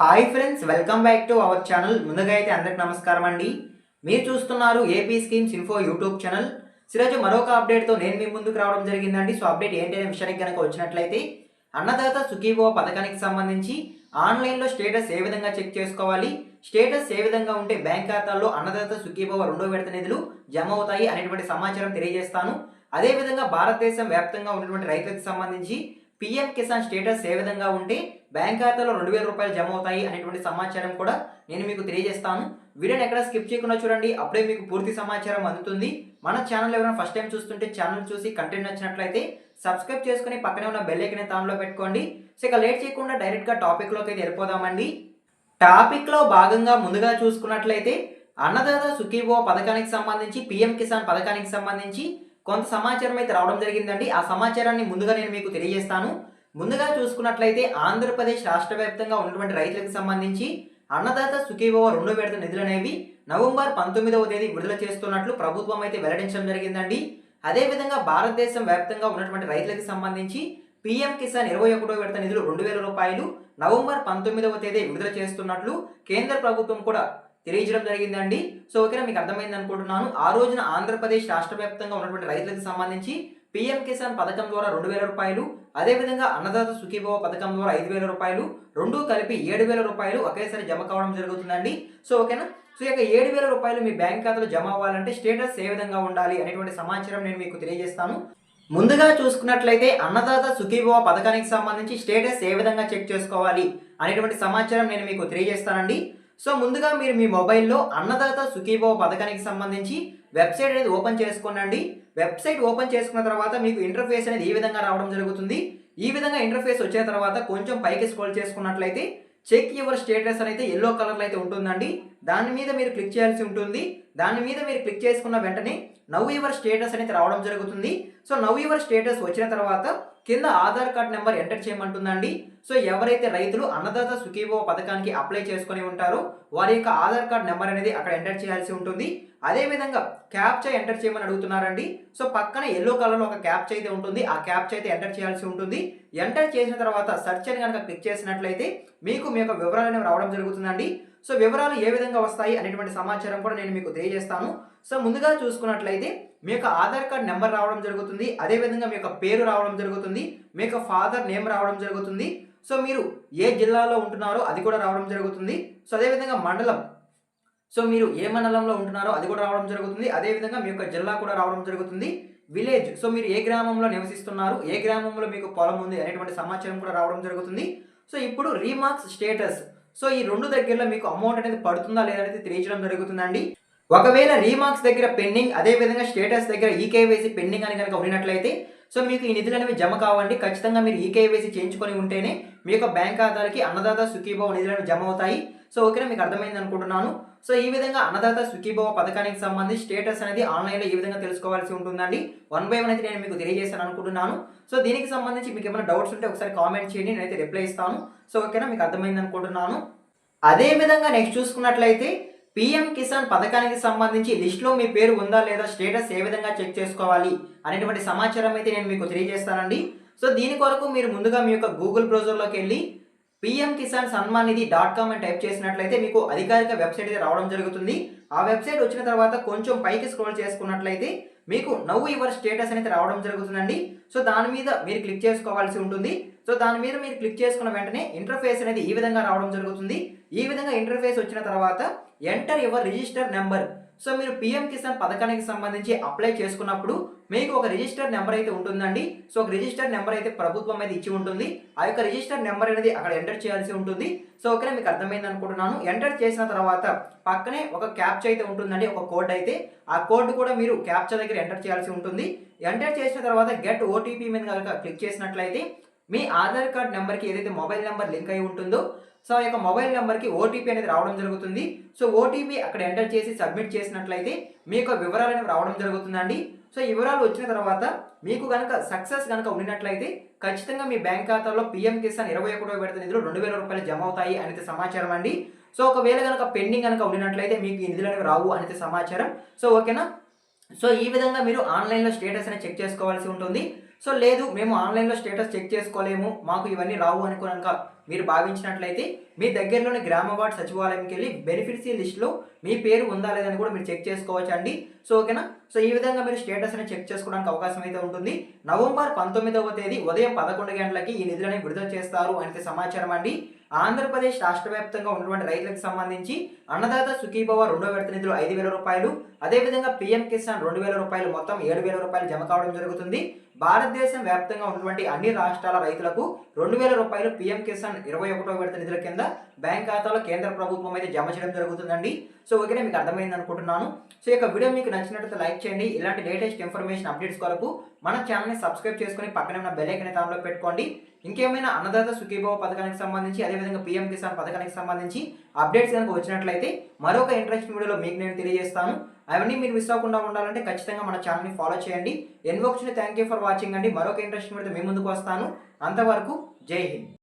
Hi friends, welcome back to our channel. ముందుగా అయితే అందరికి నమస్కారం అండి. మీరు చూస్తున్నారు AP schemes info YouTube channel. ఈరోజు మరొక అప్డేట్తో నేను మీ ముందుకు రావడం జరిగిందండి. సో అప్డేట్ ఏంటి అనే విషయానికి కనుక వచ్చినట్లయితే, అన్నదాత సుఖీభవ పథకానికి సంబంధించి ఆన్లైన్లో స్టేటస్ ఏ విధంగా చెక్ చేసుకోవాలి, స్టేటస్ ఏ విధంగా ఉంటే బ్యాంక్ ఖాతాల్లో అన్నదాత సుఖీభవ రెండో విడత నిధులు జమ అవుతాయి అనేటువంటి సమాచారం తెలియజేస్తాను. అదేవిధంగా భారతదేశం వ్యాప్తంగా ఉన్నటువంటి రైతులకు సంబంధించి పీఎం కిసాన్ స్టేటస్ ఏ విధంగా ఉంటే బ్యాంక్ ఖాతాలో 2,000 రూపాయలు జమ అవుతాయి అనేటువంటి సమాచారం కూడా నేను మీకు తెలియజేస్తాను. వీడియోని ఎక్కడ స్కిప్ చేయకుండా చూడండి, అప్పుడే మీకు పూర్తి సమాచారం అందుతుంది. మన ఛానల్ ఎవరైనా ఫస్ట్ టైం చూస్తుంటే ఛానల్ చూసి కంటెంట్ నచ్చినట్లయితే సబ్స్క్రైబ్ చేసుకుని పక్కనే ఉన్న బెల్ ఐకాన్ ఆన్లో పెట్టుకోండి. సో ఇక లేట్ చేయకుండా డైరెక్ట్గా టాపిక్లోకి అయితే వెళ్ళిపోదామండి. టాపిక్లో భాగంగా ముందుగా చూసుకున్నట్లయితే అన్నదాత సుఖీభవ పథకానికి సంబంధించి పీఎం కిసాన్ పథకానికి సంబంధించి కొంత సమాచారం అయితే రావడం జరిగిందండి. ఆ సమాచారాన్ని ముందుగా నేను మీకు తెలియజేస్తాను. ముందుగా చూసుకున్నట్లయితే ఆంధ్రప్రదేశ్ రాష్ట్ర వ్యాప్తంగా ఉన్నటువంటి రైతులకు సంబంధించి అన్నదాత సుఖీభవ రెండో విడత నిధులు అనేవి నవంబర్ 19వ తేదీ విడుదల చేస్తున్నట్లు ప్రభుత్వం అయితే వెల్లడించడం జరిగిందండి. అదేవిధంగా భారతదేశం వ్యాప్తంగా ఉన్నటువంటి రైతులకు సంబంధించి పీఎం కిసాన్ 21వ విడత నిధులు 2,000 రూపాయలు నవంబర్ 19వ తేదీ విడుదల చేస్తున్నట్లు కేంద్ర ప్రభుత్వం కూడా తెలియజేయడం జరిగిందండి. సో ఓకేనా, మీకు అర్థమైంది అనుకుంటున్నాను. ఆ రోజున ఆంధ్రప్రదేశ్ రాష్ట్ర వ్యాప్తంగా ఉన్నటువంటి రైతులకు సంబంధించి పీఎం కిసాన్ పథకం ద్వారా 2,000 రూపాయలు, అదేవిధంగా అన్నదాత సుఖీభవ పథకం ద్వారా 5,000 రూపాయలు, రెండూ కలిపి 7,000 రూపాయలు ఒకేసారి జమ కావడం జరుగుతుందండి. సో ఓకేనా, సో ఇక 7,000 రూపాయలు మీ బ్యాంక్ ఖాతాలో జమ అవ్వాలంటే స్టేటస్ ఏ విధంగా ఉండాలి అనేటువంటి సమాచారం నేను మీకు తెలియజేస్తాను. ముందుగా చూసుకున్నట్లయితే అన్నదాత సుఖీభవ పథకానికి సంబంధించి స్టేటస్ ఏ విధంగా చెక్ చేసుకోవాలి అనేటువంటి సమాచారం నేను మీకు తెలియజేస్తానండి. సో ముందుగా మీరు మీ మొబైల్లో అన్నదాత సుఖీభవ పథకానికి సంబంధించి వెబ్సైట్ అనేది ఓపెన్ చేసుకోండి. వెబ్సైట్ ఓపెన్ చేసుకున్న తర్వాత మీకు ఇంటర్ఫేస్ అనేది ఈ విధంగా రావడం జరుగుతుంది. ఈ విధంగా ఇంటర్ఫేస్ వచ్చిన తర్వాత కొంచెం పైకి స్క్రోల్ చేసుకున్నట్లయితే చెక్ యువర్ స్టేటస్ అనేది ఎల్లో కలర్లో అయితే ఉంటుందండి. దాని మీద మీరు క్లిక్ చేయాల్సి ఉంటుంది. దాని మీద మీరు క్లిక్ చేసుకున్న వెంటనే నవ్ యువర్ స్టేటస్ అనేది రావడం జరుగుతుంది. సో నవ్ యువర్ స్టేటస్ వచ్చిన తర్వాత కింద ఆధార్ కార్డ్ నెంబర్ ఎంటర్ చేయమంటుందండి. సో ఎవరైతే రైతులు అన్నదాత సుఖీభవ పథకానికి అప్లై చేసుకుని ఉంటారో వారి యొక్క ఆధార్ కార్డ్ నెంబర్ అనేది అక్కడ ఎంటర్ చేయాల్సి ఉంటుంది. అదేవిధంగా క్యాప్చా ఎంటర్ చేయమని అడుగుతున్నారండి. సో పక్కన ఎల్లో కలర్లో ఒక క్యాప్చా అయితే ఉంటుంది. ఆ క్యాప్చా అయితే ఎంటర్ చేయాల్సి ఉంటుంది. ఎంటర్ చేసిన తర్వాత సెర్చ్ అని కనుక క్లిక్ చేసినట్లయితే మీకు మీ యొక్క వివరాలు అనేవి రావడం జరుగుతుందండి. సో వివరాలు ఏ విధంగా వస్తాయి అనేటువంటి సమాచారం కూడా నేను మీకు తెలియజేస్తాను. సో ముందుగా చూసుకున్నట్లయితే మీ యొక్క ఆధార్ కార్డ్ నెంబర్ రావడం జరుగుతుంది. అదేవిధంగా మీ యొక్క పేరు రావడం జరుగుతుంది. మీ యొక్క ఫాదర్ నేమ్ రావడం జరుగుతుంది. సో మీరు ఏ జిల్లాలో ఉంటున్నారో అది కూడా రావడం జరుగుతుంది. సో అదేవిధంగా మండలం, సో మీరు ఏ మండలంలో ఉంటున్నారో అది కూడా రావడం జరుగుతుంది. అదేవిధంగా మీ యొక్క జిల్లా కూడా రావడం జరుగుతుంది. విలేజ్, సో మీరు ఏ గ్రామంలో నివసిస్తున్నారు, ఏ గ్రామంలో మీకు పొలం ఉంది అనేటువంటి సమాచారం కూడా రావడం జరుగుతుంది. సో ఇప్పుడు రీమార్క్స్ స్టేటస్, సో ఈ రెండు దగ్గరలో మీకు అమౌంట్ అనేది పడుతుందా లేదా అనేది తెలియజేయడం జరుగుతుందండి. ఒకవేళ రీమార్క్స్ దగ్గర పెండింగ్, అదేవిధంగా స్టేటస్ దగ్గర ఈకేవైసీ పెండింగ్ అని కనుక ఉన్నట్లయితే సో మీకు ఈ నిధులు అనేవి జమ కావండి. ఖచ్చితంగా మీరు ఈకేవైసీ చేయించుకొని ఉంటేనే మీ యొక్క బ్యాంక్ ఖాతాలకి అన్నదాత సుఖీభవ నిధులను జమ అవుతాయి. సో ఓకేనా, మీకు అర్థమైంది అనుకుంటున్నాను. సో ఈ విధంగా అన్నదాత సుఖీభవ పథకానికి సంబంధించి స్టేటస్ అనేది ఆన్లైన్లో ఈ విధంగా తెలుసుకోవాల్సి ఉంటుందండి. 1 by 1 అయితే నేను మీకు తెలియజేస్తాను అనుకుంటున్నాను. సో దీనికి సంబంధించి మీకు ఏమైనా డౌట్స్ ఉంటే ఒకసారి కామెంట్ చేయండి, నేనైతే రిప్లై ఇస్తాను. సో ఓకేనా, మీకు అర్థమైంది అనుకుంటున్నాను. అదేవిధంగా నెక్స్ట్ చూసుకున్నట్లయితే పీఎం కిసాన్ పథకానికి సంబంధించి లిస్ట్లో మీ పేరు ఉందా లేదా, స్టేటస్ ఏ విధంగా చెక్ చేసుకోవాలి అనేటువంటి సమాచారం అయితే నేను మీకు తెలియజేస్తానండి. సో దీని కొరకు మీరు ముందుగా మీ యొక్క గూగుల్ బ్రౌజర్లోకి వెళ్ళి pmkisansannamnidhi.com అని టైప్ చేసినట్లయితే మీకు అధికారిక వెబ్సైట్ అయితే రావడం జరుగుతుంది. ఆ వెబ్సైట్ వచ్చిన తర్వాత కొంచెం పైకి స్క్రోల్ చేసుకున్నట్లయితే మీకు నవ్ యువర్ స్టేటస్ అనేది రావడం జరుగుతుందండి. సో దాని మీద మీరు క్లిక్ చేసుకోవాల్సి ఉంటుంది. సో దాని మీద మీరు క్లిక్ చేసుకున్న వెంటనే ఇంటర్ఫేస్ అనేది ఈ విధంగా రావడం జరుగుతుంది. ఈ విధంగా ఇంటర్ఫేస్ వచ్చిన తర్వాత enter your register number, so మీరు పీఎం కిసాన్ పథకానికి సంబంధించి అప్లై చేసుకున్నప్పుడు మీకు ఒక రిజిస్టర్ నెంబర్ అయితే ఉంటుందండి. సో ఒక రిజిస్టర్ నెంబర్ అయితే ప్రభుత్వం అయితే ఇచ్చి ఉంటుంది. ఆ యొక్క రిజిస్టర్ నెంబర్ అనేది అక్కడ ఎంటర్ చేయాల్సి ఉంటుంది. సో ఓకేనా, మీకు అర్థమైంది అనుకుంటున్నాను. ఎంటర్ చేసిన తర్వాత పక్కనే ఒక క్యాప్చా అయితే ఉంటుందండి, ఒక కోడ్ అయితే. ఆ కోడ్ కూడా మీరు క్యాప్చా దగ్గర ఎంటర్ చేయాల్సి ఉంటుంది. ఎంటర్ చేసిన తర్వాత గెట్ ఓటీపీ మీద కనుక క్లిక్ చేసినట్లయితే మీ ఆధార్ కార్డ్ నెంబర్కి ఏదైతే మొబైల్ నెంబర్ లింక్ అయి ఉంటుందో సో ఆ యొక్క మొబైల్ నెంబర్కి ఓటీపీ అనేది రావడం జరుగుతుంది. సో ఓటీపీ అక్కడ ఎంటర్ చేసి సబ్మిట్ చేసినట్లయితే మీ యొక్క వివరాలు అనేవి రావడం జరుగుతుందండి. సో ఈ వివరాలు వచ్చిన తర్వాత మీకు కనుక సక్సెస్ కనుక ఉన్నట్లయితే ఖచ్చితంగా మీ బ్యాంక్ ఖాతాలో పీఎం కిసాన్ 21వ విడత నిధులు 2,000 రూపాయలు జమ అవుతాయి అనేది సమాచారం అండి. సో ఒకవేళ కనుక పెండింగ్ కనుక ఉన్నట్లయితే మీకు ఈ నిధులు అనేవి రావు అనేది సమాచారం. సో ఓకేనా, సో ఈ విధంగా మీరు ఆన్లైన్లో స్టేటస్ అనేది చెక్ చేసుకోవాల్సి ఉంటుంది. సో లేదు మేము ఆన్లైన్లో స్టేటస్ చెక్ చేసుకోలేము, మాకు ఇవన్నీ రావు అనుకున్నాక మీరు భావించినట్లయితే మీ దగ్గరలోని గ్రామ వార్డు సచివాలయంకి వెళ్ళి బెనిఫిట్సీ లిస్ట్లో మీ పేరు ఉందా లేదని కూడా మీరు చెక్ చేసుకోవచ్చు అండి. సో ఓకేనా. సో ఈ విధంగా మీరు స్టేటస్ అనేది చెక్ చేసుకోవడానికి అవకాశం అయితే ఉంటుంది. నవంబర్ 19వ తేదీ ఉదయం 11 గంటలకి ఈ నిధులని విడుదల చేస్తారు అంటే సమాచారం అండి. ఆంధ్రప్రదేశ్ రాష్ట్ర వ్యాప్తంగా ఉన్నటువంటి రైతులకు సంబంధించి అన్నదాత సుఖీభవ రెండో విడత నిధులు 5,000 రూపాయలు, అదేవిధంగా పీఎం కిసాన్ 2,000 రూపాయలు, మొత్తం 7,000 రూపాయలు జమ కావడం జరుగుతుంది. భారతదేశం వ్యాప్తంగా ఉన్నటువంటి అన్ని రాష్ట్రాల రైతులకు 2,000 రూపాయలు పీఎం కిసాన్ 21వ విడత నిధుల కింద బ్యాంక్ ఖాతాలో కేంద్ర ప్రభుత్వం అయితే జమ చేయడం జరుగుతుందండి. సో ఓకేనా, మీకు అర్థమైంది అనుకుంటున్నాను. సో ఈ వీడియో మీకు నచ్చినట్లయితే లైక్ చేయండి. ఇలాంటి లేటెస్ట్ ఇన్ఫర్మేషన్ అప్డేట్స్ కొరకు మన ఛానల్ని సబ్స్క్రైబ్ చేసుకొని పక్కనే ఉన్న బెల్ ఐకాన్ ఆన్లో పెట్టుకోండి. ఇంకేమైనా అన్నదాత సుఖీభవ పథకానికి సంబంధించి అదేవిధంగా పీఎం కిసాన్ పథకానికి సంబంధించి అప్డేట్స్ కనుక వచ్చినట్లయితే మరొక ఇంట్రెస్టింగ్ వీడియోలో మీకు నేను తెలియజేస్తాను. అవన్నీ మీరు మిస్ అవ్వకుండా ఉండాలంటే ఖచ్చితంగా మన ఛానల్ని ఫాలో చేయండి. ఎన్వోక్స్ని థ్యాంక్ యూ ఫర్ వాచింగ్ అండి. మరొక ఇంట్రెస్టింగ్ వీడియో మీ ముందుకు వస్తాను. అంతవరకు జై హింద్.